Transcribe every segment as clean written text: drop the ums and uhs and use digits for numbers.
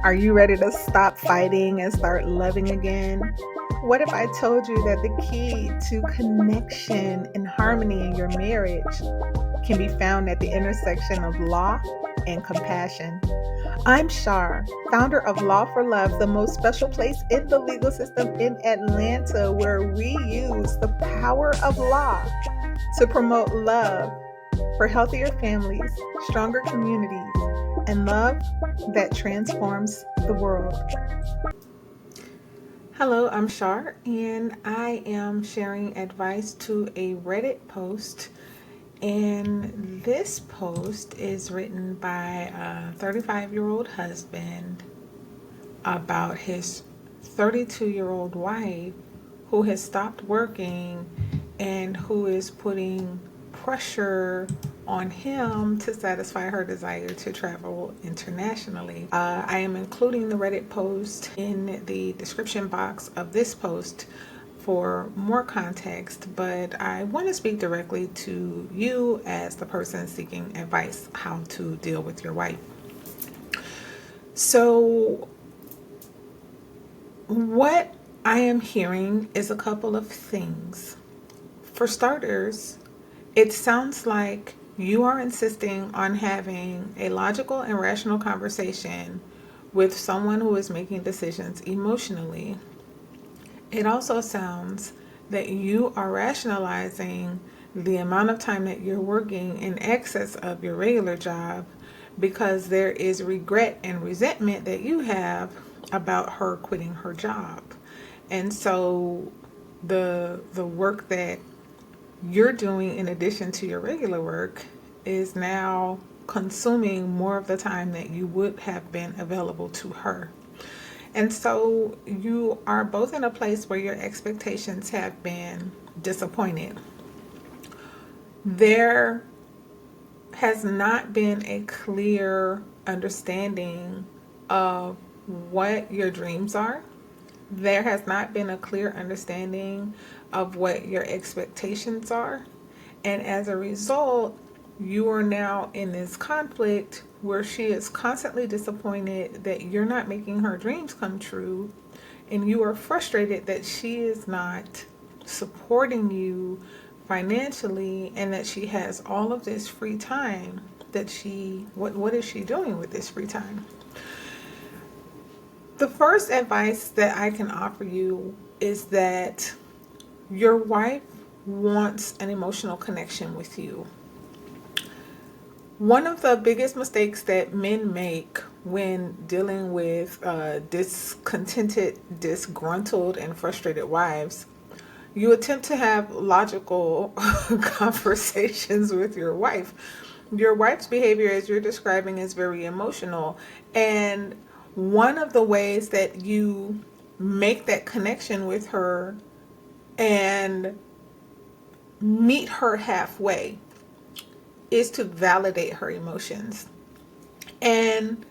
Are you ready to stop fighting and start loving again? What if I told you that the key to connection and harmony in your marriage can be found at the intersection of law and compassion? I'm Shar, founder of Law for Love, the most special place in the legal system in Atlanta, where we use the power of law to promote love for healthier families, stronger communities, and love that transforms the world. Hello, I'm Shar, and I am sharing advice to a Reddit post. And this post is written by a 35-year-old husband about his 32-year-old wife who has stopped working and who is putting pressure on him to satisfy her desire to travel internationally. I am including the Reddit post in the description box of this post for more context, but I want to speak directly to you as the person seeking advice how to deal with your wife. So what I am hearing is a couple of things. For starters, it sounds like you are insisting on having a logical and rational conversation with someone who is making decisions emotionally. It also sounds that you are rationalizing the amount of time that you're working in excess of your regular job because there is regret and resentment that you have about her quitting her job. And so the work that you're doing in addition to your regular work is now consuming more of the time that you would have been available to her. And so you are both in a place where your expectations have been disappointed. There has not been a clear understanding of what your dreams are. There has not been a clear understanding of what your expectations are. And as a result, you are now in this conflict where she is constantly disappointed that you're not making her dreams come true. And you are frustrated that she is not supporting you financially and that she has all of this free time what is she doing with this free time? The first advice that I can offer you is that your wife wants an emotional connection with you. One of the biggest mistakes that men make when dealing with discontented, disgruntled, and frustrated wives, you attempt to have logical conversations with your wife. Your wife's behavior, as you're describing, is very emotional. And one of the ways that you make that connection with her and meet her halfway is to validate her emotions. And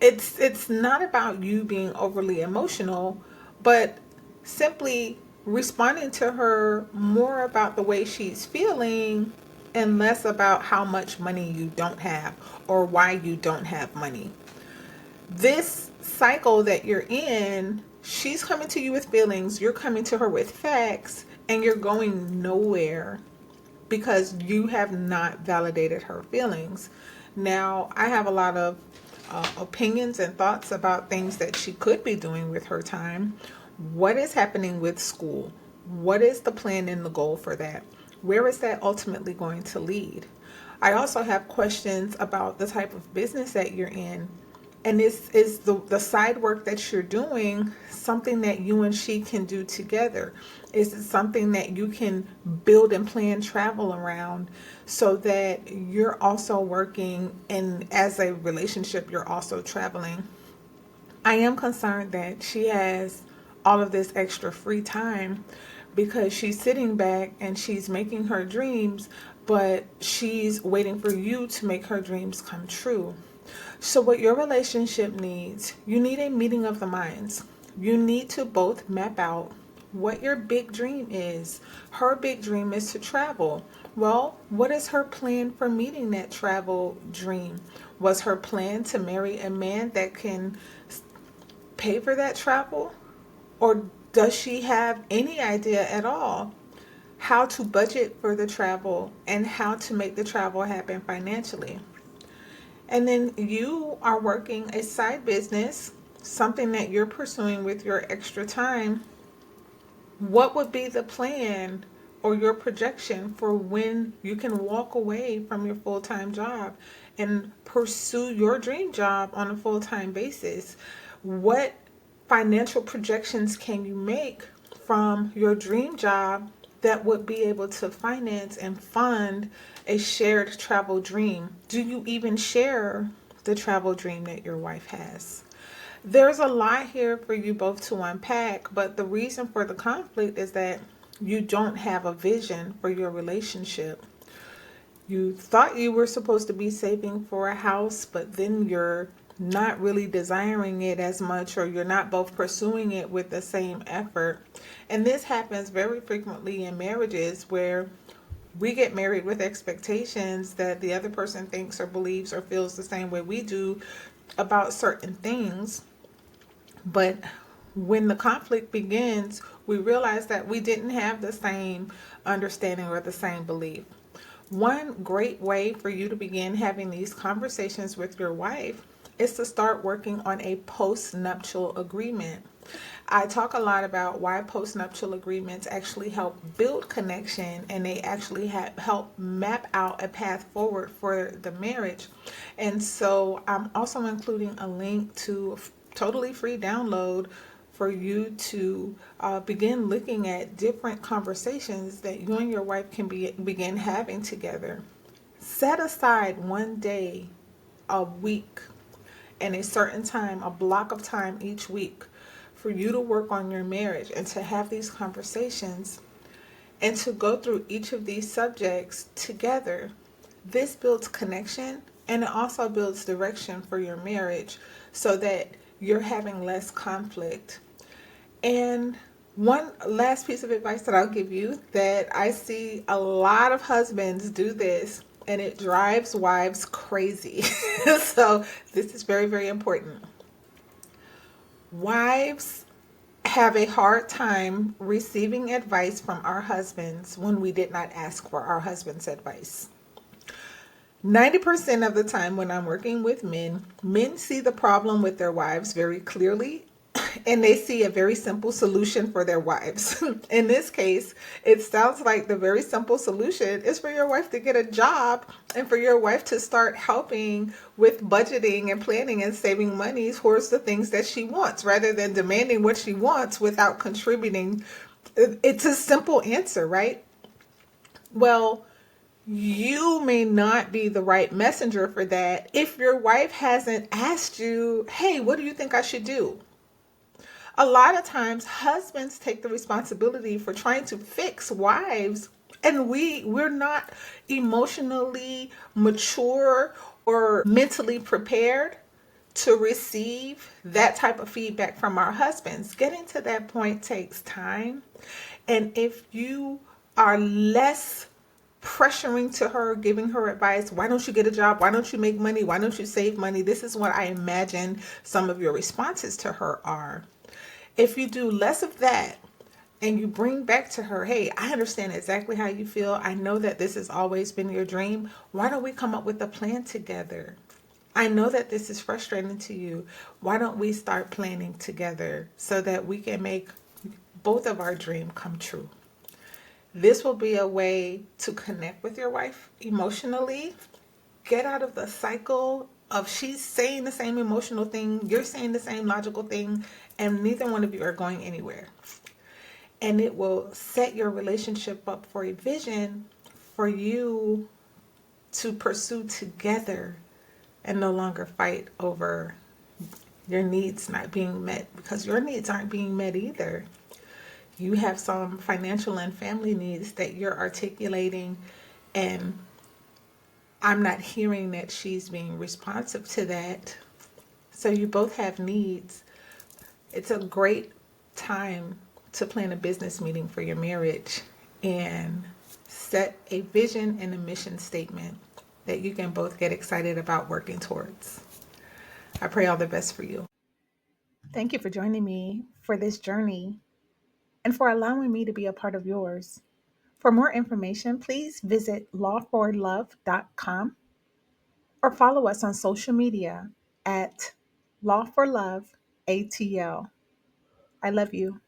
it's not about you being overly emotional, but simply responding to her more about the way she's feeling and less about how much money you don't have or why you don't have money. This cycle that you're in, she's coming to you with feelings, you're coming to her with facts, and you're going nowhere because you have not validated her feelings. Now, I have a lot of opinions and thoughts about things that she could be doing with her time. What is happening with school? What is the plan and the goal for that? Where is that ultimately going to lead? I also have questions about the type of business that you're in. And is the side work that you're doing something that you and she can do together? Is it something that you can build and plan travel around so that you're also working and as a relationship you're also traveling? I am concerned that she has all of this extra free time because she's sitting back and she's making her dreams, but she's waiting for you to make her dreams come true. So what your relationship needs, you need a meeting of the minds. You need to both map out what your big dream is. Her big dream is to travel. Well, what is her plan for meeting that travel dream? Was her plan to marry a man that can pay for that travel? Or does she have any idea at all how to budget for the travel and how to make the travel happen financially? And then you are working a side business, something that you're pursuing with your extra time. What would be the plan or your projection for when you can walk away from your full time job and pursue your dream job on a full time basis? What financial projections can you make from your dream job that would be able to finance and fund a shared travel dream? Do you even share the travel dream that your wife has? There's a lot here for you both to unpack, but the reason for the conflict is that you don't have a vision for your relationship. You thought you were supposed to be saving for a house, but then you're not really desiring it as much, or you're not both pursuing it with the same effort. And this happens very frequently in marriages where we get married with expectations that the other person thinks or believes or feels the same way we do about certain things. But when the conflict begins, we realize that we didn't have the same understanding or the same belief. One great way for you to begin having these conversations with your wife is to start working on a post-nuptial agreement. I talk a lot about why post-nuptial agreements actually help build connection, and they actually help map out a path forward for the marriage. And so I'm also including a link to a totally free download for you to begin looking at different conversations that you and your wife can begin having together. Set aside one day a week and a certain time, a block of time each week, for you to work on your marriage and to have these conversations and to go through each of these subjects together. This builds connection, and it also builds direction for your marriage so that you're having less conflict. And one last piece of advice that I'll give you, that I see a lot of husbands do this, and it drives wives crazy. So this is very, very important. Wives have a hard time receiving advice from our husbands when we did not ask for our husband's advice. 90% of the time when I'm working with men, men see the problem with their wives very clearly, and they see a very simple solution for their wives. In this case, it sounds like the very simple solution is for your wife to get a job and for your wife to start helping with budgeting and planning and saving money towards the things that she wants, rather than demanding what she wants without contributing. It's a simple answer, right? Well, you may not be the right messenger for that if your wife hasn't asked you, hey, what do you think I should do? A lot of times husbands take the responsibility for trying to fix wives, and we're not emotionally mature or mentally prepared to receive that type of feedback from our husbands. Getting to that point takes time. And if you are less pressuring to her, giving her advice, why don't you get a job? Why don't you make money? Why don't you save money? This is what I imagine some of your responses to her are. If you do less of that and you bring back to her, hey, I understand exactly how you feel. I know that this has always been your dream. Why don't we come up with a plan together? I know that this is frustrating to you. Why don't we start planning together so that we can make both of our dreams come true? This will be a way to connect with your wife emotionally, get out of the cycle of she's saying the same emotional thing, you're saying the same logical thing, and neither one of you are going anywhere. And it will set your relationship up for a vision for you to pursue together and no longer fight over your needs not being met, because your needs aren't being met either. You have some financial and family needs that you're articulating, and I'm not hearing that she's being responsive to that. So you both have needs. It's a great time to plan a business meeting for your marriage and Set a vision and a mission statement that you can both get excited about working towards. I pray all the best for you. Thank you for joining me for this journey and for allowing me to be a part of yours. For more information, please visit lawforlove.com or follow us on social media at lawforloveatl. I love you.